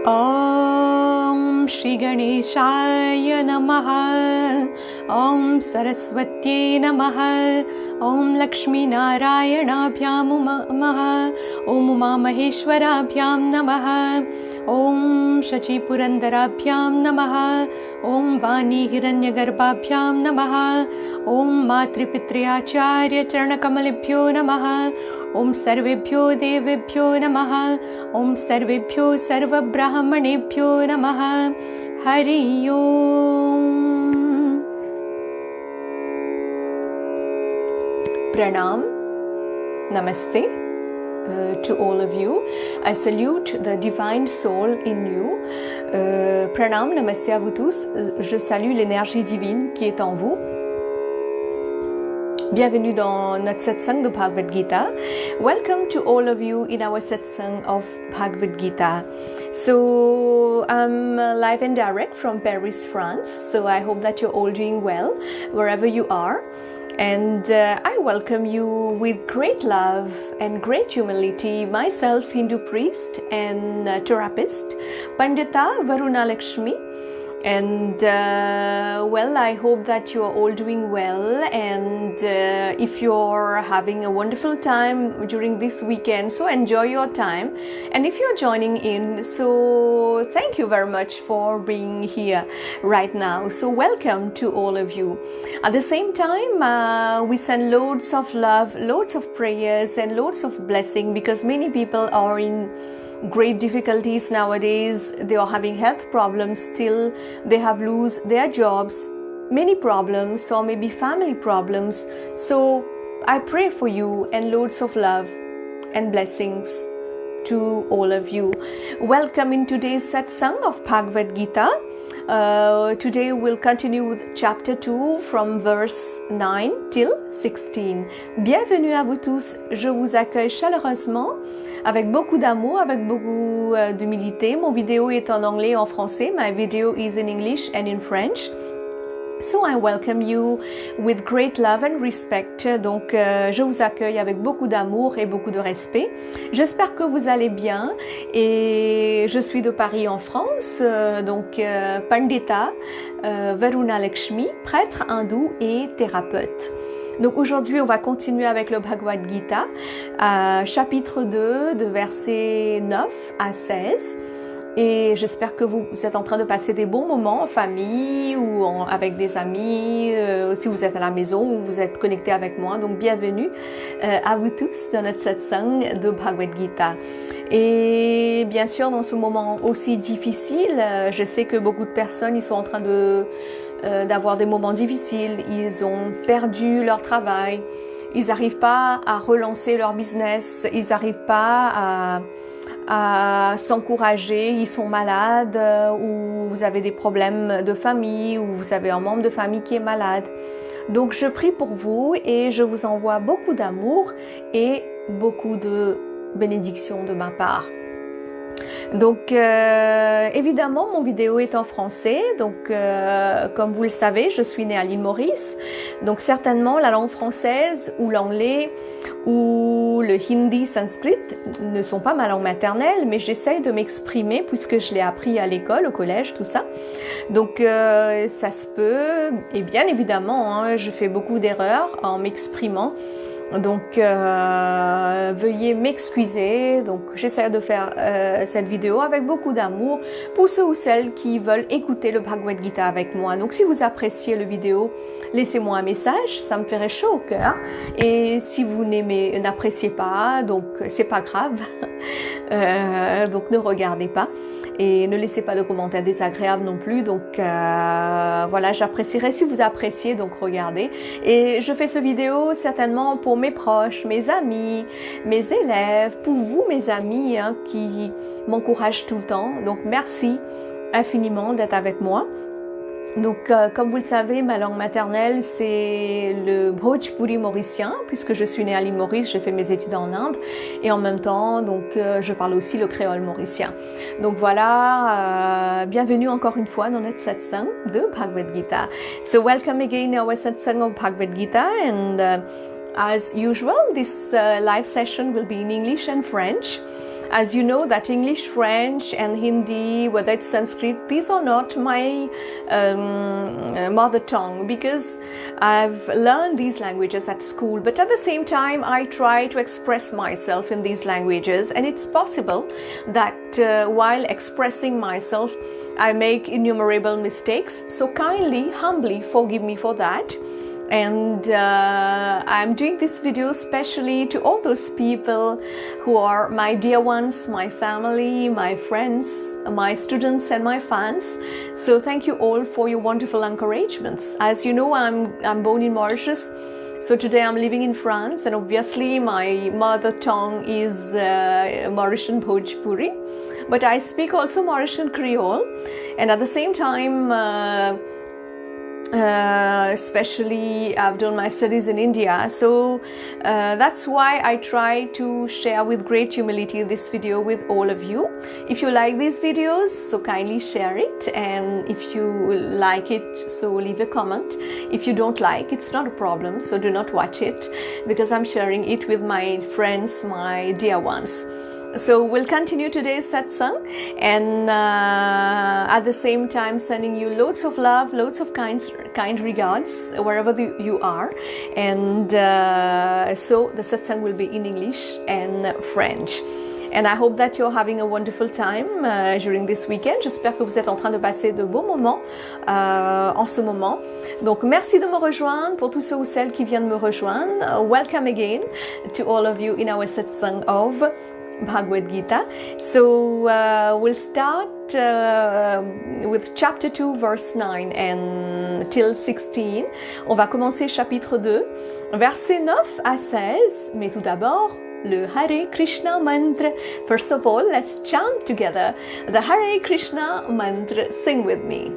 Om Shri Ganeshaya Namaha. Om Saraswati Namaha. Om Lakshmi Narayanabhyam Namaha. Om Uma Maheshwarabhyam Namaha. Om Shachi Purandarabhyam Namaha. Om Vani Hiranyagarbhabhyam Namaha. Om Matri Pitriacharya Charanakamalephyo Namaha. Om Sarvebhyo Devebhyo Namaha. Om Sarvebhyo Sarva Brahmanebhyo Namaha. Hare Om. Pranaam. Namaste. To all of you. I salute the divine soul in you. Pranaam, namaste à vous tous. Je salue l'énergie divine qui est en vous. Bienvenue dans notre satsang de Bhagwad Geeta. Welcome to all of you in our satsang of Bhagwad Geeta. So I'm live and direct from Paris, France. So I hope that you're all doing well wherever you are. And I welcome you with great love and great humility, myself, Hindu priest and therapist, Pandita Varunaluxmi. And well, I hope that you are all doing well, and if you're having a wonderful time during this weekend, so enjoy your time. And if you're joining in, so thank you very much for being here right now. So welcome to all of you. At the same time, we send loads of love, loads of prayers and loads of blessing, because many people are in great difficulties nowadays. They are having health problems still. They have lose their jobs, many problems, or maybe family problems. So I pray for you and loads of love and blessings to all of you. Welcome in today's satsang of Bhagwad Geeta. Today we'll continue with chapter 2 from verse 9 till 16. Bienvenue à vous tous. Je vous accueille chaleureusement, avec beaucoup d'amour, avec beaucoup d'humilité. Mon vidéo est en anglais et en français. My video is in English and in French. So I welcome you with great love and respect. Donc je vous accueille avec beaucoup d'amour et beaucoup de respect. J'espère que vous allez bien, et je suis de Paris en France. Donc Pandita Varunaluxmi, prêtre hindou et thérapeute. Donc aujourd'hui on va continuer avec le Bhagwad Geeta, chapitre 2 de versets 9 à 16. Et j'espère que vous êtes en train de passer des bons moments en famille ou avec des amis, si vous êtes à la maison ou vous êtes connectés avec moi. Donc bienvenue à vous tous dans notre satsang de Bhagwad Geeta. Et bien sûr, dans ce moment aussi difficile, je sais que beaucoup de personnes, ils sont en train d'avoir des moments difficiles. Ils ont perdu leur travail, ils n'arrivent pas à relancer leur business, ils n'arrivent pas à s'encourager, ils sont malades, ou vous avez des problèmes de famille, ou vous avez un membre de famille qui est malade. Donc je prie pour vous et je vous envoie beaucoup d'amour et beaucoup de bénédictions de ma part. Donc évidemment mon vidéo est en français, donc comme vous le savez, je suis née à l'île Maurice, donc certainement la langue française ou l'anglais ou le hindi sanskrit ne sont pas ma langue maternelle, mais j'essaye de m'exprimer puisque je l'ai appris à l'école, au collège, tout ça. Donc ça se peut, et bien évidemment je fais beaucoup d'erreurs en m'exprimant. Donc veuillez m'excuser. Donc j'essaie de faire cette vidéo avec beaucoup d'amour pour ceux ou celles qui veulent écouter le Bhagwad Geeta avec moi. Donc si vous appréciez le vidéo, laissez-moi un message, ça me ferait chaud au cœur. Et si vous n'appréciez pas, donc c'est pas grave. Donc ne regardez pas et ne laissez pas de commentaires désagréables non plus. Donc voilà, j'apprécierais si vous appréciez, donc regardez. Et je fais ce vidéo certainement pour mes proches, mes amis, mes élèves, pour vous mes amis qui m'encouragent tout le temps. Donc merci infiniment d'être avec moi. Donc comme vous le savez, ma langue maternelle c'est le Bhojpuri mauricien, puisque je suis née à l'île Maurice, j'ai fait mes études en Inde, et en même temps donc je parle aussi le créole mauricien. Donc voilà, bienvenue encore une fois dans notre satsang de Bhagwad Geeta. So welcome again in our satsang of Bhagwad Geeta, and as usual this live session will be in English and French. As you know that English, French and Hindi, whether it's Sanskrit, these are not my mother tongue, because I've learned these languages at school, but at the same time I try to express myself in these languages, and it's possible that while expressing myself I make innumerable mistakes, so kindly, humbly forgive me for that. And I'm doing this video especially to all those people who are my dear ones, my family, my friends, my students and my fans. So thank you all for your wonderful encouragements. As you know, I'm born in Mauritius, so today I'm living in France, and obviously my mother tongue is Mauritian Bhojpuri, but I speak also Mauritian Creole, and at the same time especially I've done my studies in India, so that's why I try to share with great humility this video with all of you. If you like these videos, so kindly share it, and if you like it, so leave a comment. If you don't like, it's not a problem, so do not watch it, because I'm sharing it with my friends, my dear ones. So we'll continue today's satsang, and at the same time sending you loads of love, loads of kind regards wherever you are. And so the satsang will be in English and French. And I hope that you're having a wonderful time during this weekend. J'espère que vous êtes en train de passer de beaux moments en ce moment. Donc merci de me rejoindre pour tous ceux ou celles qui viennent me rejoindre. Welcome again to all of you in our satsang of Bhagwad Geeta. So we'll start with chapter 2 verse 9 and till 16. On va commencer chapitre 2, versets 9 à 16, mais tout d'abord le Hare Krishna mantra. First of all, let's chant together the Hare Krishna mantra. Sing with me.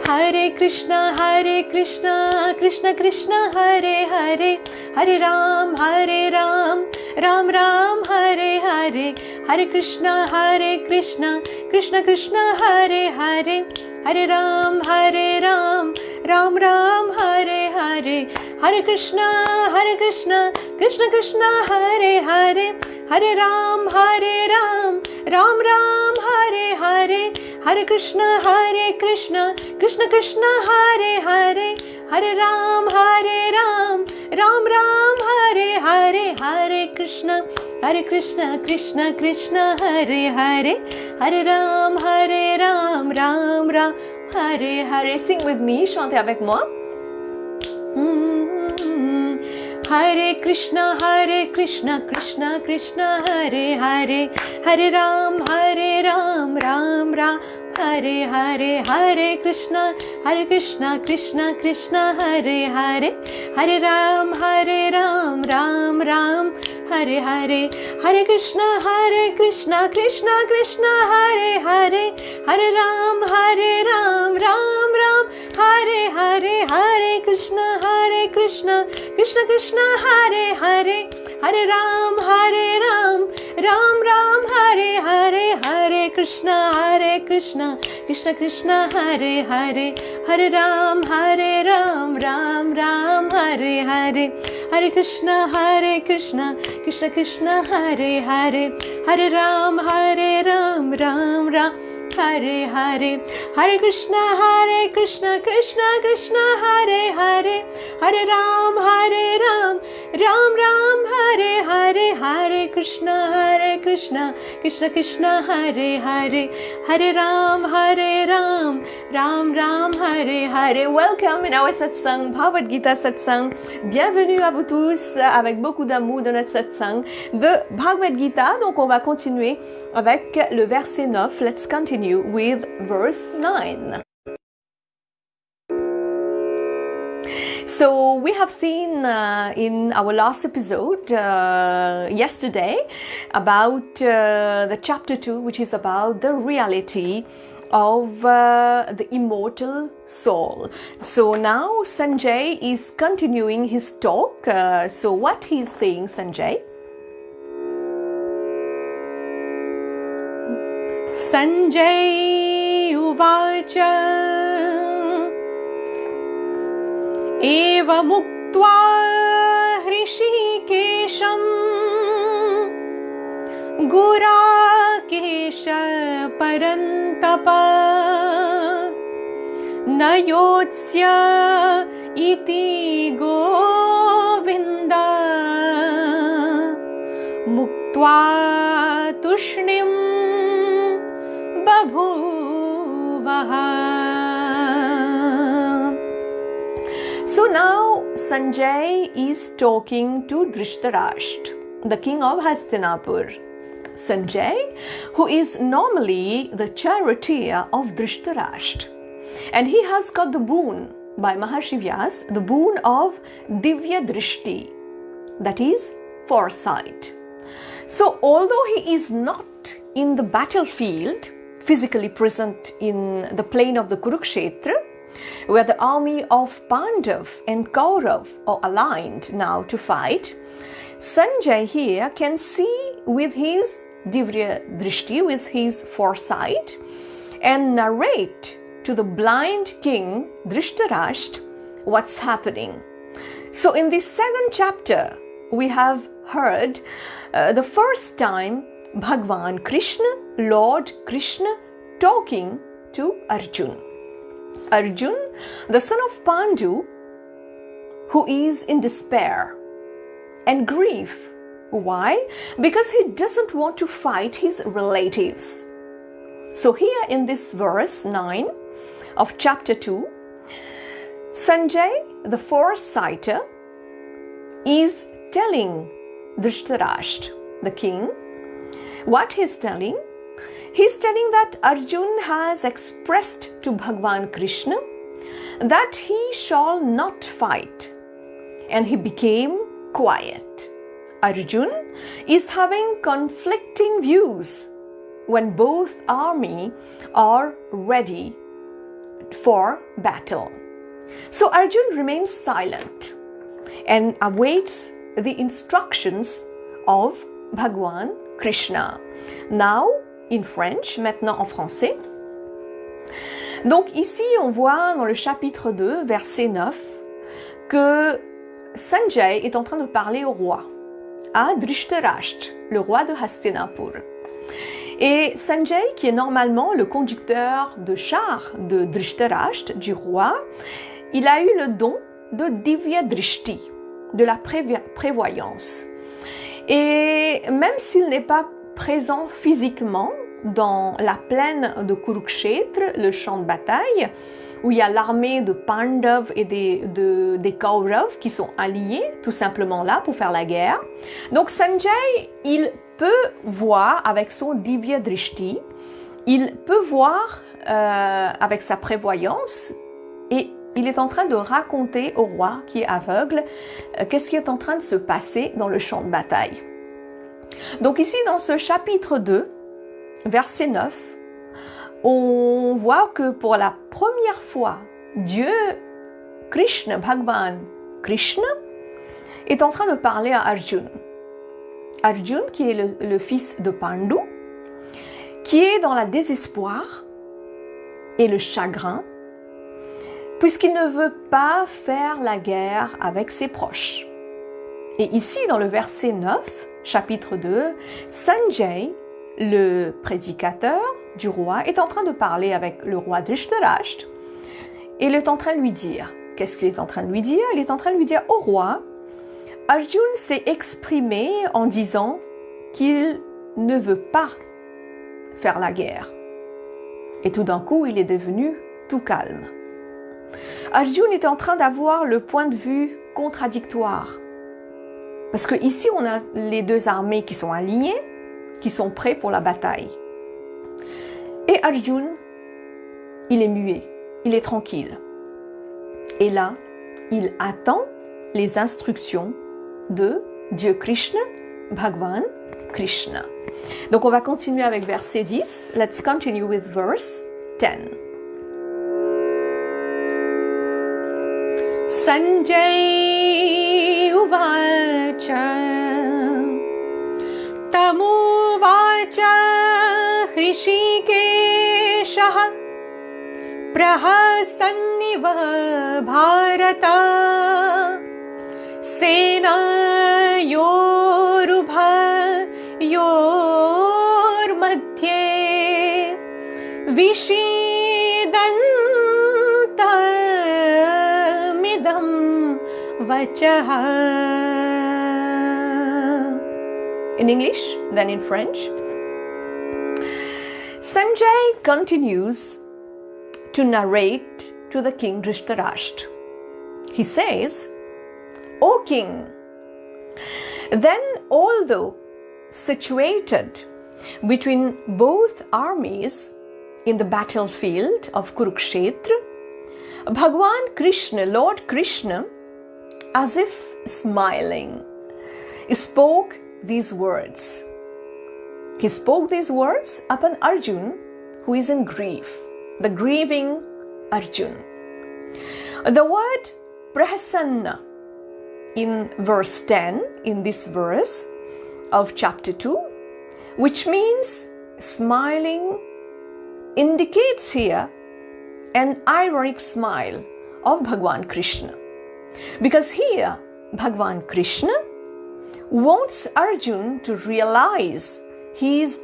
Hare Krishna, Krishna Krishna, Hare Hare, Hare Ram, Ram Ram, Hare Hare, Hare Krishna, Krishna Krishna, Hare Hare, Hare Ram, Ram Ram, Hare Hare, Hare Krishna, Krishna Krishna, Hare Hare, Hare Ram, Ram Ram, Hare Hare, Hare Krishna, Krishna Krishna, Hare Hare, Hare Ram, Ram Ram, Hare Hare, Hare Krishna, Krishna Krishna, Hare Hare, Hare Ram, Ram Ram, Hare Hare. Sing with me, chantez avec moi. Hare Krishna, Krishna Krishna, Hare Hare, Hare Ram, Ram Ram, Hare Hare, Hare Krishna, Krishna Krishna, Hare Hare, Hare Ram, Ram Ram, Hare Hare, Hare Krishna, Krishna Krishna, Hare Hare, Hare Ram, Ram Ram, Hare Hare, Hare Krishna, Krishna Krishna, Hare Hare, Hare Ram, Ram Ram, Hare Hare, Hare Krishna, Krishna Krishna, Hare Hare, Hare Ram, Ram Ram, Hare Hare, Hare Krishna, Krishna Krishna, Hare Hare, Hare Ram, Ram Ram, Hare Hare, Hare Krishna, Krishna Krishna, Hare Hare, Hare Ram, Ram Ram, Hare Hare, Hare Krishna, Krishna Krishna, Hare Hare, Hare Ram, Ram Ram, Hare Hare. Welcome in our satsang, Bhagwad Geeta satsang. Bienvenue à vous tous avec beaucoup d'amour de notre satsang de Bhagwad Geeta. Donc on va continuer avec le verset 9. Let's continue with verse 9. So we have seen in our last episode yesterday about the chapter 2, which is about the reality of the immortal soul. So now Sanjay is continuing his talk. So what he's saying, Sanjay? Sanjay Uvacha Eva Muktva ऋषिकेशम् गुराकेश परन्तप न योत्स्य इति गोविन्द मुक्त्वा तूष्णीं बभूवः. So now Sanjay is talking to Dhritarashtra, the king of Hastinapur. Sanjay, who is normally the charioteer of Dhritarashtra, and he has got the boon by Maharshi Vyas, the boon of Divya Drishti, that is foresight. So although he is not in the battlefield, physically present in the plain of the Kurukshetra, where the army of Pandav and Kaurav are aligned now to fight, Sanjay here can see with his Divya Drishti, with his foresight, and narrate to the blind king Dhritarashtra what's happening. So in this second chapter, we have heard the first time Bhagwan Krishna, Lord Krishna, talking to Arjun. Arjun, the son of Pandu, who is in despair and grief. Why? Because he doesn't want to fight his relatives. So here in this verse 9 of chapter 2, Sanjay, the foresighter, is telling Dhritarashtra, the king, what he's telling. He's telling that Arjun has expressed to Bhagwan Krishna that he shall not fight, and he became quiet. Arjun is having conflicting views when both armies are ready for battle. So Arjun remains silent and awaits the instructions of Bhagwan Krishna. Now, in French, maintenant en français. Donc ici, on voit dans le chapitre 2, verset 9, que Sanjay est en train de parler au roi, à Dhritarashtra, le roi de Hastinapur. Et Sanjay, qui est normalement le conducteur de char de Dhritarashtra, du roi, il a eu le don de Divya Drishti, de la prévoyance. Et même s'il n'est pas présent physiquement dans la plaine de Kurukshetra, le champ de bataille, où il y a l'armée de Pandav et des Kaurav qui sont alliés tout simplement là pour faire la guerre. Donc Sanjay, il peut voir avec son Divya Drishti, il peut voir avec sa prévoyance, et il est en train de raconter au roi qui est aveugle qu'est-ce qui est en train de se passer dans le champ de bataille. Donc ici dans ce chapitre 2, verset 9, on voit que pour la première fois, Dieu, Krishna, Bhagwan Krishna, est en train de parler à Arjun. Arjun, qui est le fils de Pandu, qui est dans la désespoir et le chagrin, puisqu'il ne veut pas faire la guerre avec ses proches. Et ici, dans le verset 9, chapitre 2, Sanjay, le prédicateur du roi, est en train de parler avec le roi Dhritarashtra, et il est en train de lui dire, qu'est-ce qu'il est en train de lui dire? Il est en train de lui dire au roi, Arjun s'est exprimé en disant qu'il ne veut pas faire la guerre. Et tout d'un coup, il est devenu tout calme. Arjun est en train d'avoir le point de vue contradictoire. Parce que ici, on a les deux armées qui sont alignées, qui sont prêts pour la bataille. Et Arjun, il est muet, il est tranquille. Et là, il attend les instructions de Dieu Krishna, Bhagwan Krishna. Donc on va continuer avec verset 10. Let's continue with verse 10. Sanjay uvacha tamuvacha hrishikeshaha prahasanniva bharata सेनयोरुभयोर्मध्ये विषीदन्तमिदं वचः. In English, then in French. Sanjay continues to narrate to the king Dhritarashtra. He says, "O king, then although situated between both armies in the battlefield of Kurukshetra, Bhagwan Krishna, Lord Krishna, as if smiling, spoke these words. He spoke these words upon Arjun, who is in grief, the grieving Arjun. The word prasanna in verse 10, in this verse of chapter 2, which means smiling, indicates here an ironic smile of Bhagwan Krishna. Because here, Bhagwan Krishna wants Arjun to realize his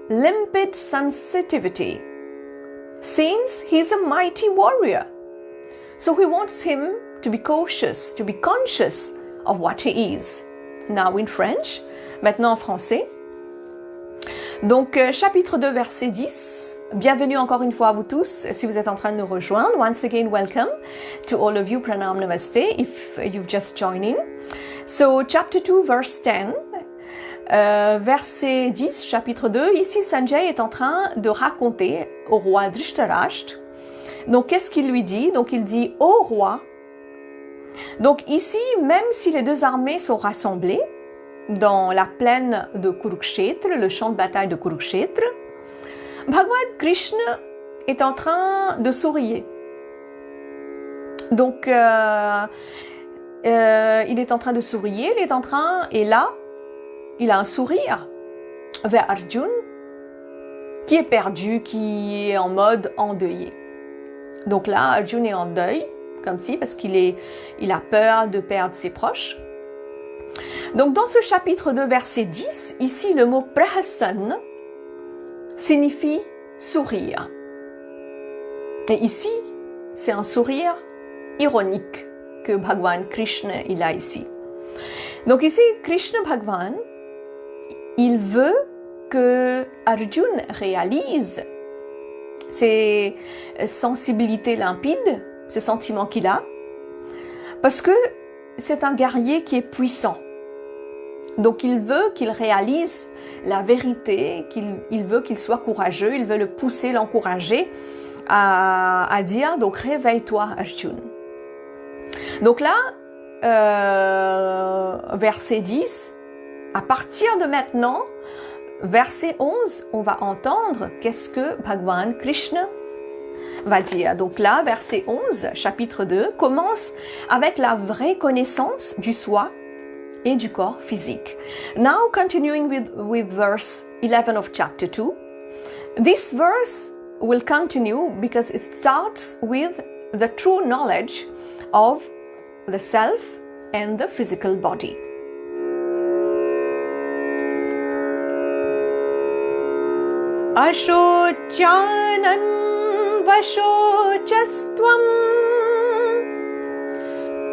limpid sensitivity, since he is a mighty warrior. So he wants him to be cautious, to be conscious of what he is. Now in French, maintenant en français. Donc, chapitre 2, verset 10. Bienvenue encore une fois à vous tous, si vous êtes en train de nous rejoindre. Once again, welcome to all of you. Pranaam, Namaste, if you've just joined in. So, chapter 2, verse 10. Verset 10, chapitre 2. Ici, Sanjay est en train de raconter au roi Dhritarashtra. Donc, qu'est-ce qu'il lui dit? Donc, il dit « Ô roi ». Donc, ici, même si les deux armées sont rassemblées dans la plaine de Kurukshetra, le champ de bataille de Kurukshetra, Bhagwan Krishna est en train de sourire. Donc, il est en train de sourire, et là, il a un sourire vers Arjun, qui est perdu, qui est en mode endeuillé. Donc là, Arjun est en deuil, comme si, parce il a peur de perdre ses proches. Donc dans ce chapitre 2, verset 10, ici le mot prasanna signifie sourire. Et ici, c'est un sourire ironique que Bhagwan Krishna il a ici. Donc ici, Krishna Bhagwan, il veut que Arjun réalise ces sensibilités limpides, ce sentiment qu'il a, parce que c'est un guerrier qui est puissant. Donc il veut qu'il réalise la vérité, il veut qu'il soit courageux, il veut le pousser, l'encourager à dire, donc réveille-toi Arjun. Donc là, verset 10, à partir de maintenant, verset 11, on va entendre qu'est-ce que Bhagwan Krishna va dire. Donc là, verset 11, chapitre 2, commence avec la vraie connaissance du soi et du corps physique. Now, continuing with verse 11 of chapter 2, this verse will continue because it starts with the true knowledge of the self and the physical body. Ashochanan Vashocastvam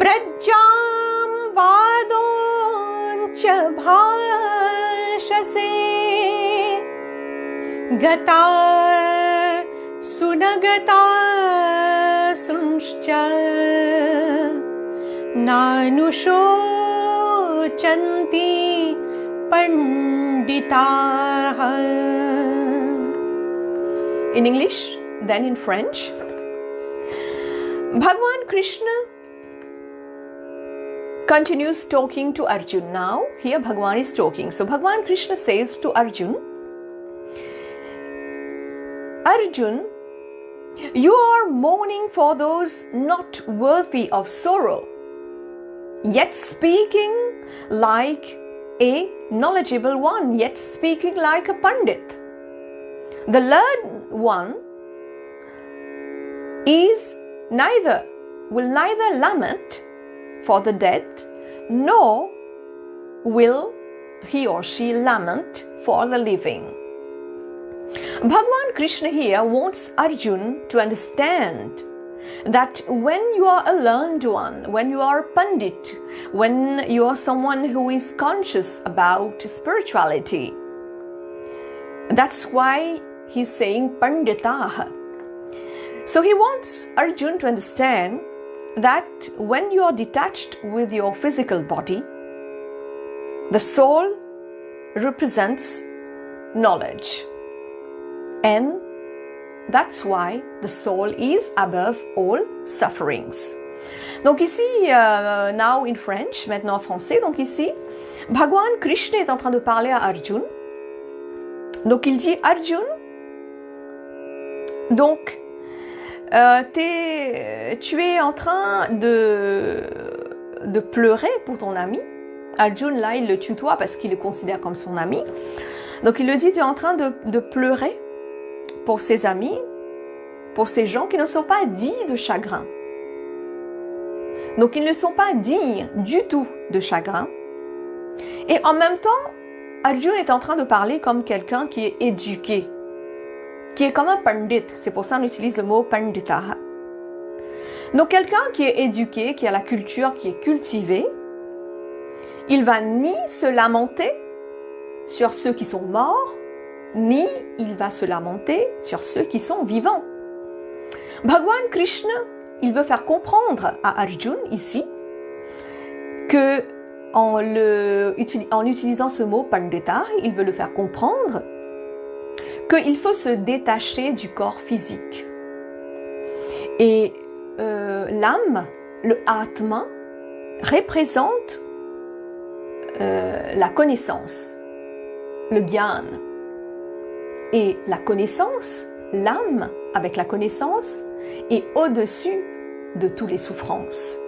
Prajjam Vadoncha Bhashase Gata Sunagata Sunshcha Nanushocanti Pandita. In English, then in French. Bhagwan Krishna continues talking to Arjun. Now, here Bhagwan is talking. So Bhagwan Krishna says to Arjun, Arjun, you are mourning for those not worthy of sorrow, yet speaking like a knowledgeable one, yet speaking like a Pandit. The learned one will neither lament for the dead, nor will he or she lament for the living. Bhagwan Krishna here wants Arjuna to understand that when you are a learned one, when you are a Pandit, when you are someone who is conscious about spirituality, that's why he's saying Panditaha. So he wants Arjuna to understand that when you are detached with your physical body, the soul represents knowledge. And that's why the soul is above all sufferings. Donc ici, now in French, maintenant en français, donc ici, Bhagwan Krishna est en train de parler à Arjuna. Donc il dit, Arjuna, donc tu es en train de pleurer pour ton ami. Arjuna, là, il le tutoie parce qu'il le considère comme son ami. Donc il le dit, tu es en train de pleurer pour ses amis, pour ces gens qui ne sont pas dignes de chagrin. Donc ils ne sont pas dignes du tout de chagrin. Et en même temps, Arjuna est en train de parler comme quelqu'un qui est éduqué, qui est comme un pandit. C'est pour ça qu'on utilise le mot pandita. Donc quelqu'un qui est éduqué, qui a la culture, qui est cultivé, il va ni se lamenter sur ceux qui sont morts, ni il va se lamenter sur ceux qui sont vivants. Bhagwan Krishna, il veut faire comprendre à Arjuna ici que en utilisant ce mot pandita, il veut le faire comprendre qu'il faut se détacher du corps physique. Et l'âme, le Atma, représente la connaissance, le Gyan. Et la connaissance, l'âme avec la connaissance, est au-dessus de toutes les souffrances.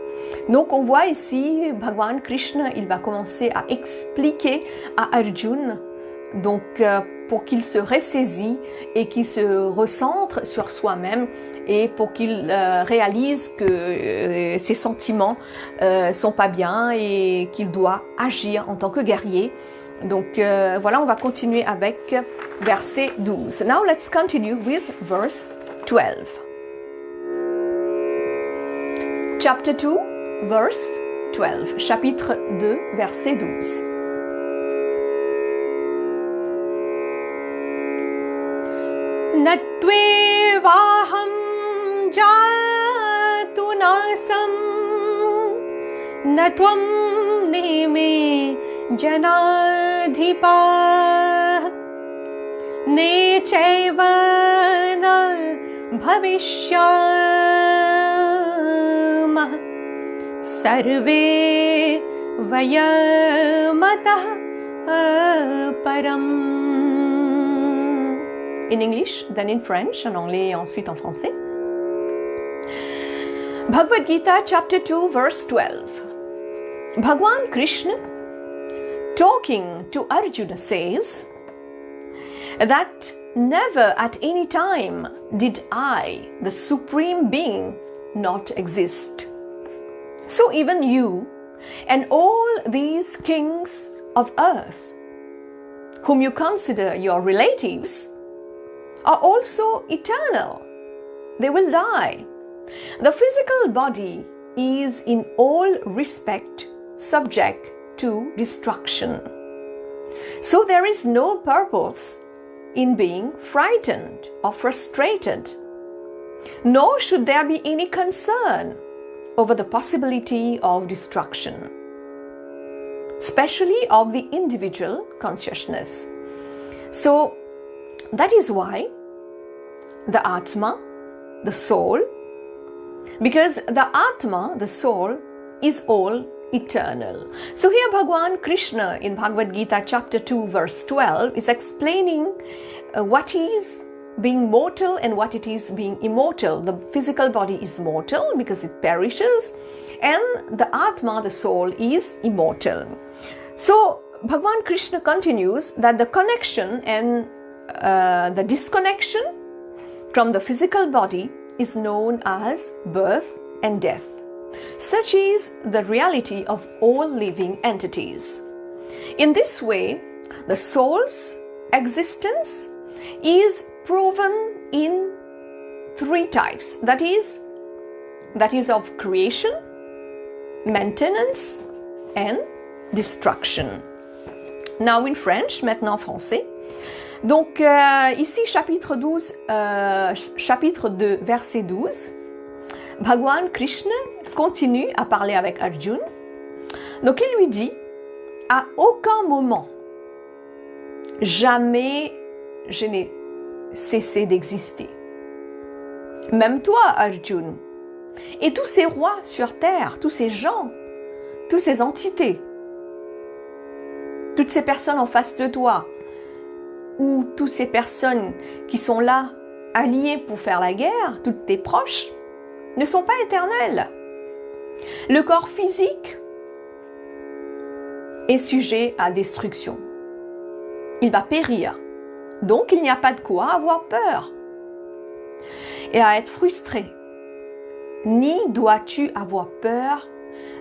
Donc on voit ici, Bhagwan Krishna, il va commencer à expliquer à Arjuna, donc pour qu'il se ressaisit et qu'il se recentre sur soi-même et pour qu'il réalise que ses sentiments sont pas bien et qu'il doit agir en tant que guerrier. Donc voilà, on va continuer avec verset 12. Now let's continue with verse 12. Chapter 2, verse 12. Chapitre 2, verset 12. Natvevaham jatu nasam natvam neme janadhipa ne chaiva na bhavishyam sarve vayamatah param. In English, then in French, en anglais et ensuite en français. Bhagavad Gita, chapter 2, verse 12. Bhagwan Krishna, talking to Arjuna, says that never at any time did I, the Supreme Being, not exist. So even you and all these kings of earth, whom you consider your relatives, are also eternal. They will die. The physical body is in all respect subject to destruction. So there is no purpose in being frightened or frustrated, nor should there be any concern over the possibility of destruction, especially of the individual consciousness. So that is why the Atma, the soul, because the Atma, the soul, is all eternal. So here Bhagwan Krishna in Bhagavad Gita chapter 2 verse 12 is explaining what is being mortal and what it is being immortal. The physical body is mortal because it perishes, and the Atma, the soul, is immortal. So Bhagwan Krishna continues that the connection and the disconnection from the physical body is known as birth and death. Such is the reality of all living entities. In this way, the soul's existence is proven in three types. That is of creation, maintenance, and destruction. Now in French, maintenant en français. Donc ici, chapitre 2, verset 12, Bhagwan Krishna continue à parler avec Arjuna. Donc il lui dit, à aucun moment, jamais je n'ai cessé d'exister. Même toi, Arjuna, et tous ces rois sur terre, tous ces gens, toutes ces entités, toutes ces personnes en face de toi, ou toutes ces personnes qui sont là, alliées pour faire la guerre, toutes tes proches, ne sont pas éternelles. Le corps physique est sujet à destruction. Il va périr. Donc, il n'y a pas de quoi avoir peur et à être frustré. Ni dois-tu avoir peur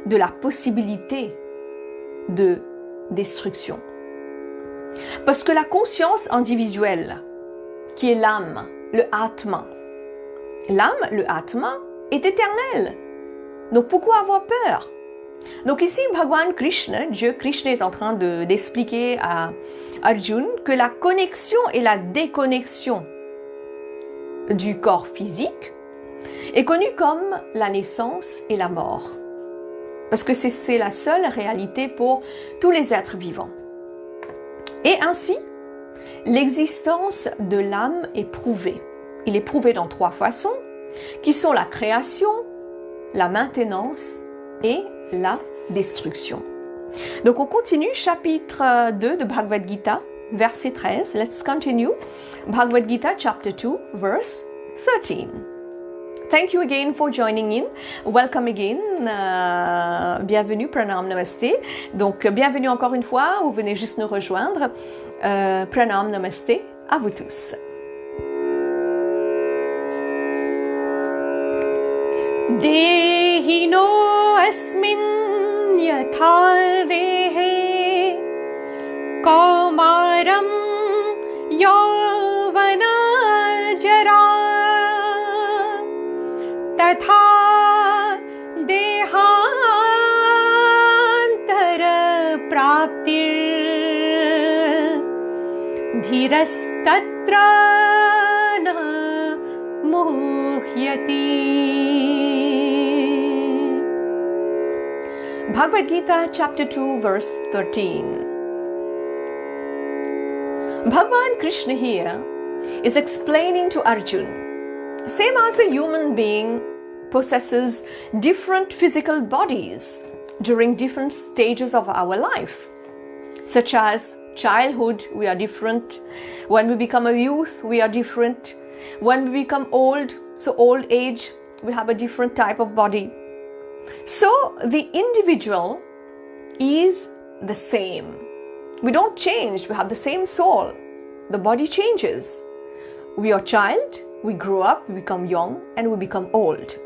de la possibilité de destruction. Parce que la conscience individuelle, qui est l'âme, le Atma, le Atma, est éternel. Donc pourquoi avoir peur? Donc ici, Bhagwan Krishna, Dieu Krishna est en train d'expliquer à Arjuna que la connexion et la déconnexion du corps physique est connue comme la naissance et la mort. Parce que c'est la seule réalité pour tous les êtres vivants. Et ainsi, l'existence de l'âme est prouvée. Il est prouvé dans trois façons, qui sont la création, la maintenance et la destruction. Donc on continue, chapitre 2 de Bhagavad Gita, verset 13. Let's continue. Bhagavad Gita, chapter 2, verse 13. Thank you again for joining in. Welcome again. Bienvenue, Pranaam, Namaste. Donc, bienvenue encore une fois. Vous venez juste nous rejoindre. Pranaam, Namaste à vous tous. Dehino asmin yatha dehe kaumaram yavana jara तथा देहांतर प्राप्तिर धीरस्तत्र न मुह्यति. Bhagavad Gita, chapter 2, verse 13. Bhagwan Krishna here is explaining to Arjuna, same as a human being possesses different physical bodies during different stages of our life, such as childhood, we are different. When we become a youth, we are different. When we become old, so old age, we have a different type of body. So the individual is the same. We don't change, we have the same soul. The body changes. We are child, we grow up, we become young, and we become old.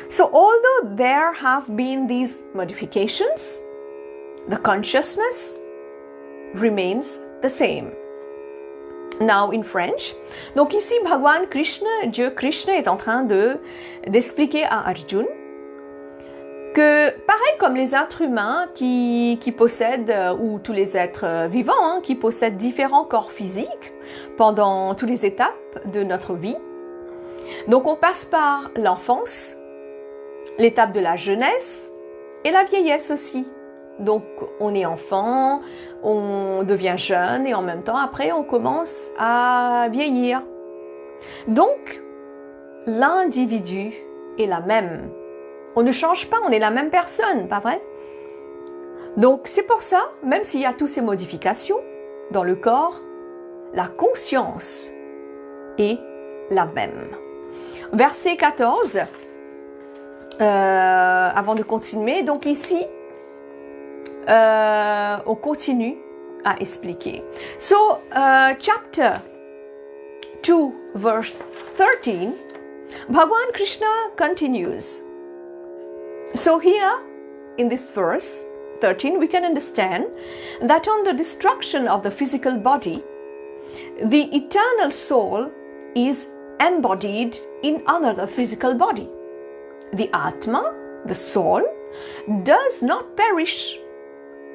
So although there have been these modifications, the consciousness remains the same. Now in French. Donc ici, Bhagwan Krishna, Dieu Krishna est en train d'expliquer à Arjuna que pareil comme les êtres humains qui possèdent, ou tous les êtres vivants, qui possèdent différents corps physiques pendant toutes les étapes de notre vie. Donc on passe par l'enfance, l'étape de la jeunesse et la vieillesse aussi. Donc on est enfant, on devient jeune et en même temps après on commence à vieillir. Donc l'individu est la même. On ne change pas, on est la même personne, pas vrai? Donc c'est pour ça, même s'il y a toutes ces modifications dans le corps, la conscience est la même. Verset 14, avant de continuer, donc ici, on continue à expliquer. So, chapter 2, verse 13, Bhagwan Krishna continues. So here, in this verse 13, we can understand that on the destruction of the physical body, the eternal soul is embodied in another physical body. The Atma, the soul, does not perish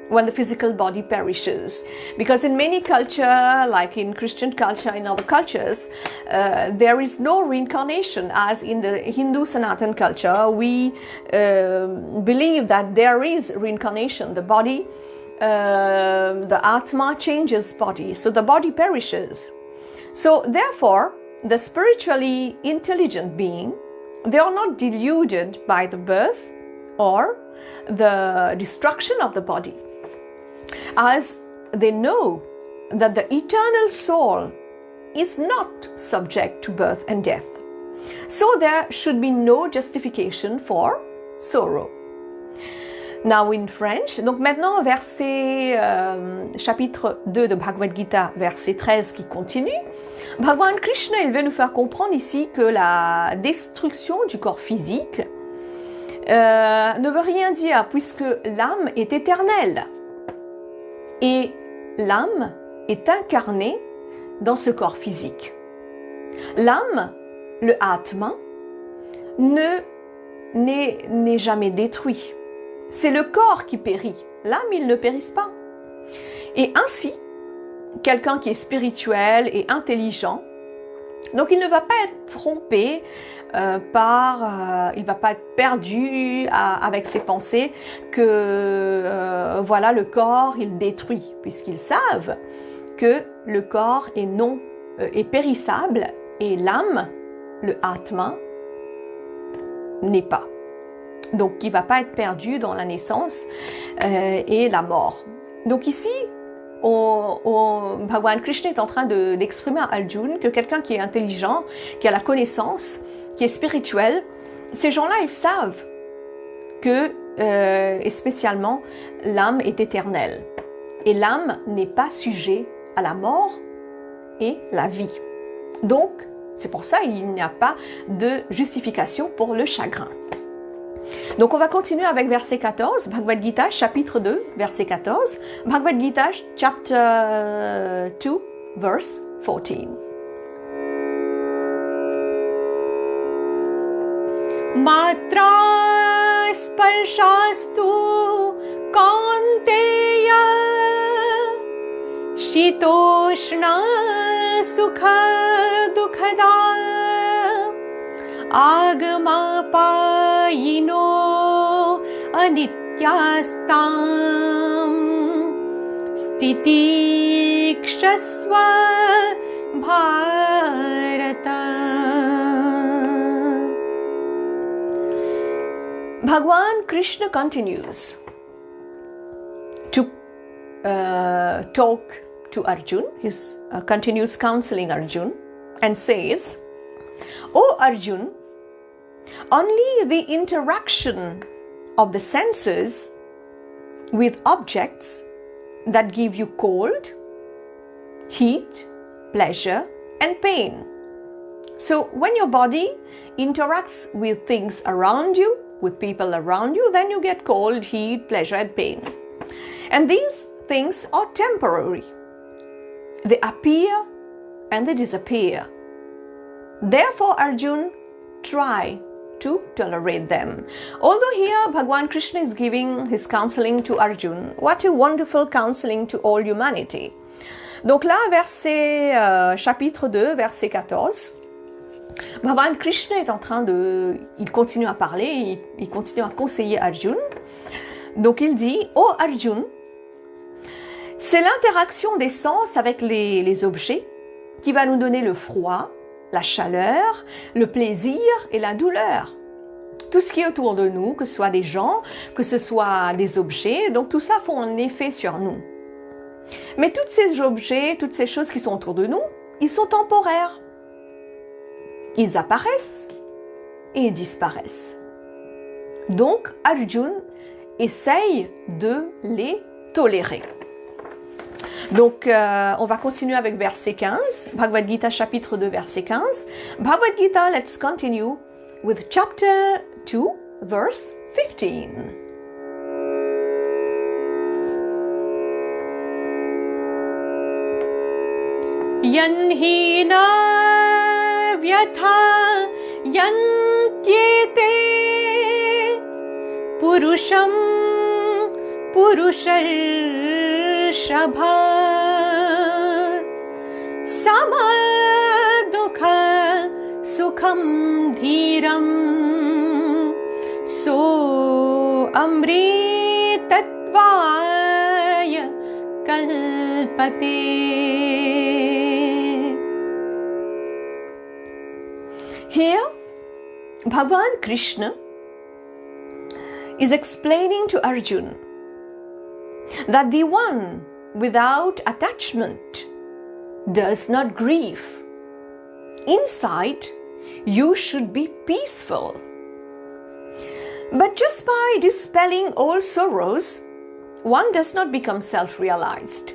when the physical body perishes. Because in many cultures, like in Christian culture, in other cultures, there is no reincarnation. As in the Hindu Sanatan culture, we believe that there is reincarnation. The body, the Atma changes body, so the body perishes. So therefore, the spiritually intelligent being, they are not deluded by the birth or the destruction of the body, as they know that the eternal soul is not subject to birth and death. So there should be no justification for sorrow. Now in French, donc maintenant verset chapitre 2 de Bhagavad Gita, verset 13 qui continue, Bhagwan Krishna, il veut nous faire comprendre ici que la destruction du corps physique ne veut rien dire, puisque l'âme est éternelle et l'âme est incarnée dans ce corps physique. L'âme, le Atma, n'est jamais détruit. C'est le corps qui périt. L'âme, il ne périsse pas. Et ainsi, quelqu'un qui est spirituel et intelligent, donc il ne va pas être trompé il ne va pas être perdu avec ses pensées que voilà, le corps il détruit, puisqu'ils savent que le corps est périssable et l'âme, le Atma, n'est pas. Donc il ne va pas être perdu dans la naissance et la mort. Donc ici, Bhagwan Krishna est en train d'exprimer à Arjuna que quelqu'un qui est intelligent, qui a la connaissance, qui est spirituel, ces gens-là, ils savent que, et spécialement, l'âme est éternelle. Et l'âme n'est pas sujet à la mort et la vie. Donc, c'est pour ça qu'il n'y a pas de justification pour le chagrin. Donc on va continuer avec verset 14, Bhagavad Gita, chapitre 2, verset 14, Bhagavad Gita, chapter 2, verse 14. Matra sparshastu kaunteya shitoshna sukha dukhada agama payino anityastam stiti kshasva bharata. Bhagwan Krishna continues to talk to Arjuna. He continues counseling Arjuna and says, "O Arjuna, only the interaction of the senses with objects that give you cold, heat, pleasure, and pain. So when your body interacts with things around you, with people around you, then you get cold, heat, pleasure, and pain. And these things are temporary. They appear and they disappear. Therefore, Arjuna, try to tolerate them." Although here Bhagwan Krishna is giving his counseling to Arjuna, what a wonderful counseling to all humanity. Donc là, verset chapitre 2, verset 14, Bhagwan Krishna est en train il continue à parler, il continue à conseiller Arjuna. Donc il dit, « Oh Arjuna, c'est l'interaction des sens avec les objets qui va nous donner le froid, la chaleur, le plaisir et la douleur. Tout ce qui est autour de nous, que ce soit des gens, que ce soit des objets, donc tout ça font un effet sur nous. Mais tous ces objets, toutes ces choses qui sont autour de nous, ils sont temporaires. Ils apparaissent et ils disparaissent. Donc, Arjuna essaye de les tolérer. Donc, on va continuer avec verset 15, Bhagavad Gita, chapitre 2, verset 15. Bhagavad Gita, let's continue with chapter 2, verse 15. Yanhina vyatha yantyete purusham purusharshabha sama dukha sukham dhiram so amritatvaya kalpate. Here, Bhagavan Krishna is explaining to Arjuna that the one without attachment does not grieve. Inside, you should be peaceful. But just by dispelling all sorrows, one does not become self-realized.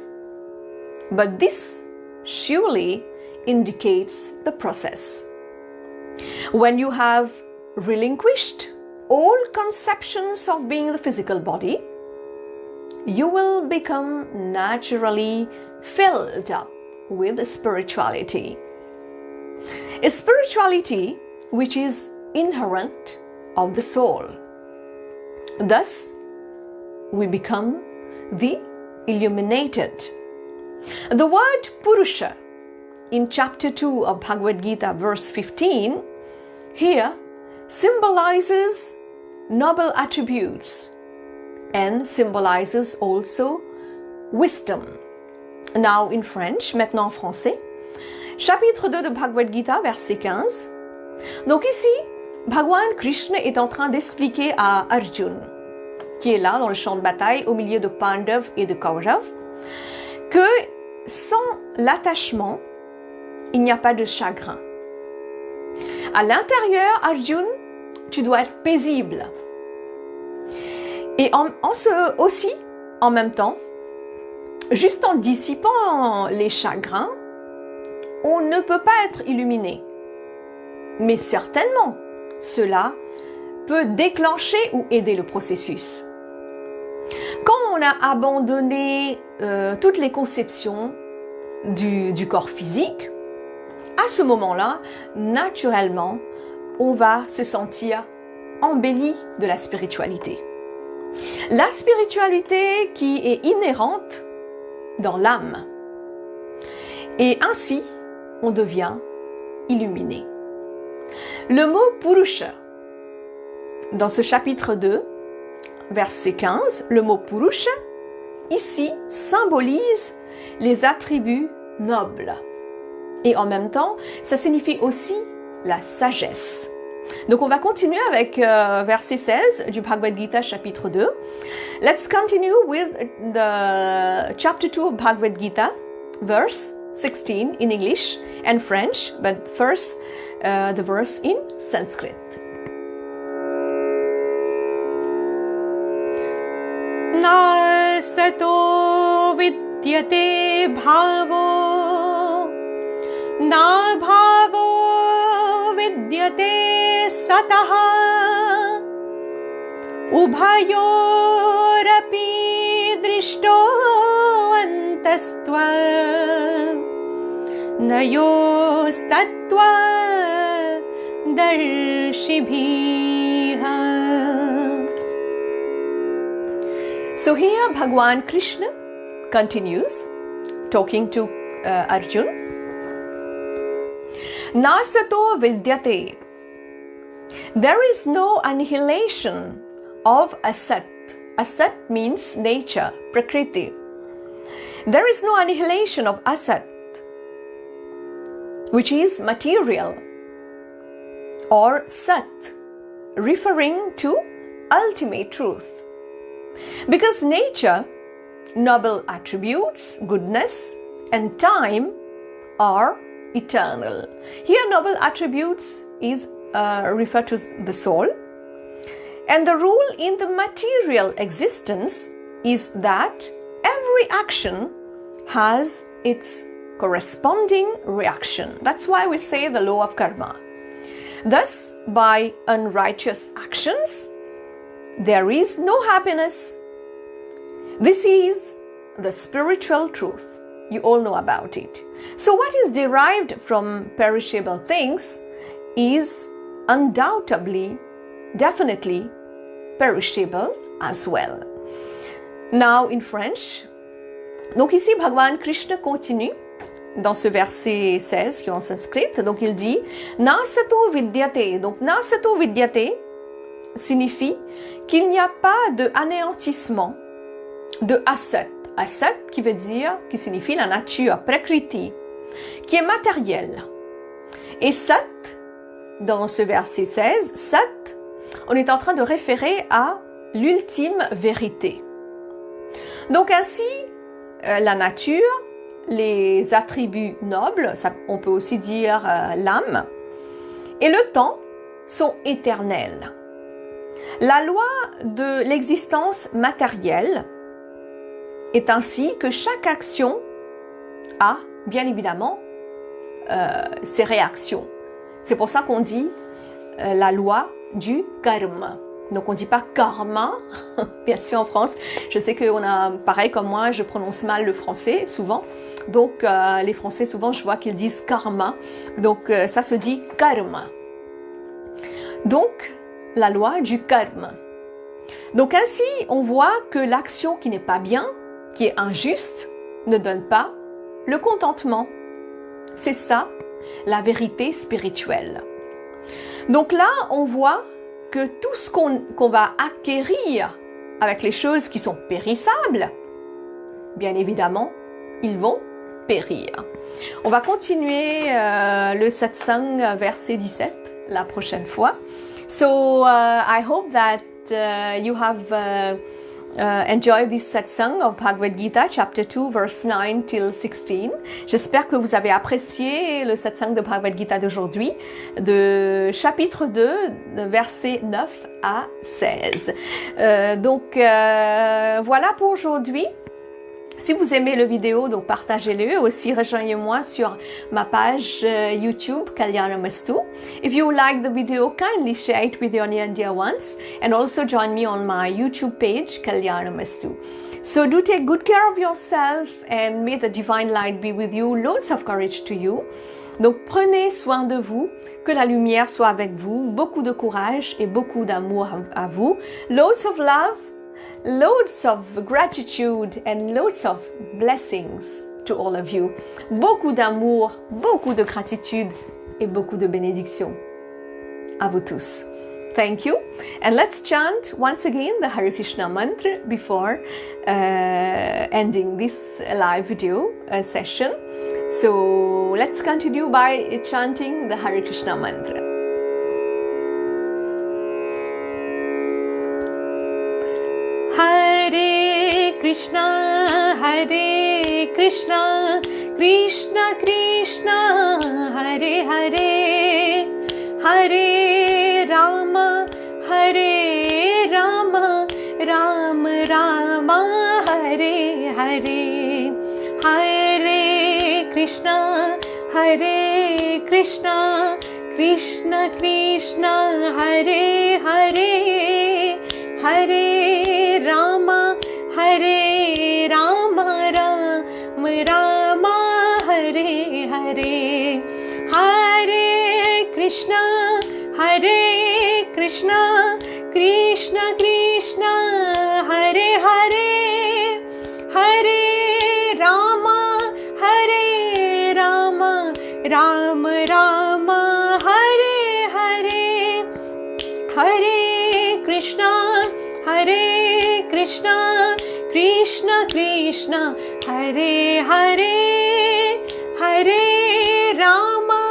But this surely indicates the process. When you have relinquished all conceptions of being the physical body, you will become naturally filled up with spirituality. A spirituality which is inherent of the soul. Thus, we become the illuminated. The word Purusha in chapter 2 of Bhagavad Gita, verse 15, here symbolizes noble attributes and symbolizes also wisdom. Now in French, maintenant en français, chapitre 2 de Bhagavad Gita, verset 15. Donc ici, Bhagwan Krishna est en train d'expliquer à Arjuna, qui est là dans le champ de bataille au milieu de Pandav et de Kaurav, que sans l'attachement, il n'y a pas de chagrin. À l'intérieur, Arjuna, tu dois être paisible. Et aussi, en même temps, juste en dissipant les chagrins, on ne peut pas être illuminé. Mais certainement, cela peut déclencher ou aider le processus. Quand on a abandonné toutes les conceptions du corps physique, à ce moment-là, naturellement, on va se sentir embelli de la spiritualité. La spiritualité qui est inhérente dans l'âme. Et ainsi, on devient illuminé. Le mot Purusha, dans ce chapitre 2, verset 15, le mot Purusha, ici, symbolise les attributs nobles. Et en même temps, ça signifie aussi la sagesse. Donc on va continuer avec verset 16 du Bhagavad Gita chapitre 2. Let's continue with the chapter 2 of Bhagavad Gita, verse 16 in English and French, but first the verse in Sanskrit. Na sato vidyate bhavo na bhavo vidyate sataha ubhayorapi drishto antastva nayostatva darshibhiha. So here Bhagwan Krishna continues talking to Arjuna. Nasato vidyate. There is no annihilation of asat. Asat means nature, prakriti. There is no annihilation of asat, which is material, or sat, referring to ultimate truth. Because nature, noble attributes, goodness, and time are eternal. Here noble attributes is refer to the soul, and the rule in the material existence is that every action has its corresponding reaction. That's why we say the law of karma. Thus, by unrighteous actions, there is no happiness. This is the spiritual truth. You all know about it. So what is derived from perishable things is undoubtedly, definitely perishable as well. Now in French, donc ici Bhagavan Krishna continue dans ce verset 16 qui est en sanskrit. Donc il dit Nasato vidyate. Donc Nasato vidyate signifie qu'il n'y a pas de anéantissement de asat. Asat qui signifie la nature, prakriti, qui est matérielle. Et sat, dans ce verset 16, sat, on est en train de référer à l'ultime vérité. Donc ainsi, la nature, les attributs nobles, ça, on peut aussi dire l'âme, et le temps sont éternels. La loi de l'existence matérielle est ainsi que chaque action a, bien évidemment, ses réactions. C'est pour ça qu'on dit la loi du karma. Donc on ne dit pas karma, bien sûr en France. Je sais qu'on a, pareil comme moi, je prononce mal le français souvent. Donc les Français souvent je vois qu'ils disent karma. Donc ça se dit karma. Donc la loi du karma. Donc ainsi on voit que l'action qui n'est pas bien, qui est injuste, ne donne pas le contentement. C'est ça la vérité spirituelle. Donc là on voit que tout ce qu'on va acquérir avec les choses qui sont périssables, bien évidemment, ils vont périr. On va continuer le satsang verset 17 la prochaine fois. So I hope that you have enjoy this satsang of Bhagavad Geeta, Chapter 2, verse 9 till 16. J'espère que vous avez apprécié le satsang de Bhagavad Geeta d'aujourd'hui, de chapitre 2, de versets 9 à 16. Donc, voilà pour aujourd'hui. Si vous aimez le vidéo, donc partagez-le. Aussi, rejoignez-moi sur ma page YouTube, Namaste. If you like the video, kindly share it with your near and dear ones. And also join me on my YouTube page, Namaste. So do take good care of yourself and may the divine light be with you. Loads of courage to you. Donc prenez soin de vous, que la lumière soit avec vous. Beaucoup de courage et beaucoup d'amour à vous. Loads of love. Loads of gratitude and loads of blessings to all of you. Beaucoup d'amour, beaucoup de gratitude et beaucoup de bénédictions à vous tous. Thank you. And let's chant once again the Hare Krishna mantra before ending this live video session. So let's continue by chanting the Hare Krishna mantra. Hare Krishna, Krishna Krishna, Hare Hare, Hare Rama, Rama Rama, Hare Hare, Hare Krishna, Krishna Krishna, Hare Hare, Hare Rama, Rama Rama, Hare Hare, Hare Krishna, Krishna Krishna, Hare Hare, Hare Rama, Rama Rama, Hare Hare, Hare Krishna, Krishna Krishna, Hare Hare, Hare Rama,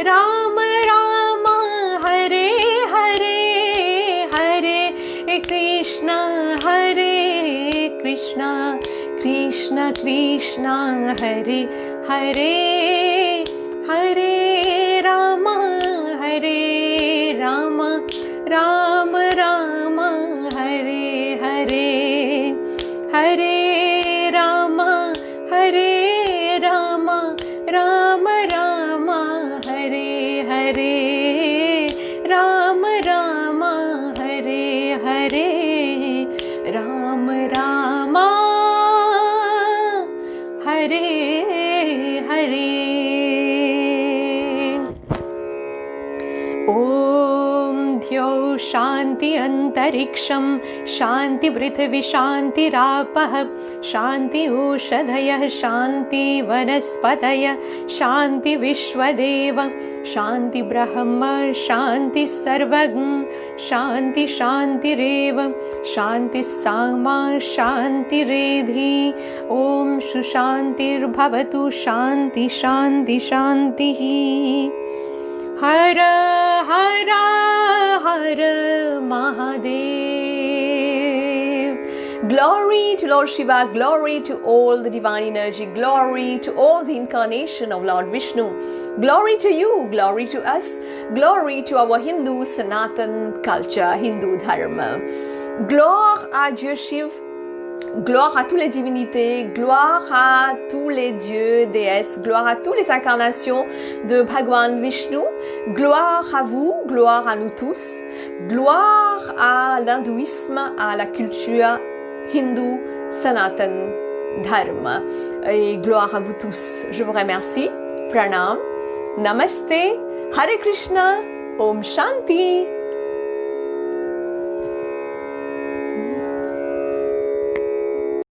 Rama Rama, Hare Hare, Hare Krishna, Krishna Krishna, Hare Hare, Hare Rama, Rama Rama, Hare Hare, Hare Rama, Rama Rama, Hare Hare, Rama Rama. Hare Hare. Om Dhyo Shanti Antariksham Shanti Prithvi Shanti Rapah Shanti Ushadhaya Shanti Vanaspataya Shanti Vishwadeva Shanti Brahma Shanti Sarvagn Shanti Shanti Reva Shanti Sama Shanti Redhi Om Shushantir Bhavatu Shanti Shanti Shanti. Hara Hara Hara Mahadev. Glory to Lord Shiva, glory to all the divine energy, glory to all the incarnation of Lord Vishnu, glory to you, glory to us, glory to our Hindu Sanatan culture, Hindu Dharma. Gloire à Dieu Shiv, gloire à toutes les divinités, gloire à tous les dieux, déesses, gloire à toutes les incarnations de Bhagwan Vishnu, gloire à vous, gloire à nous tous, gloire à l'hindouisme, à la culture hindoue, Sanatan Dharma, et gloire à vous tous. Je vous remercie. Pranaam, Namaste, Hare Krishna, Aum Shantih.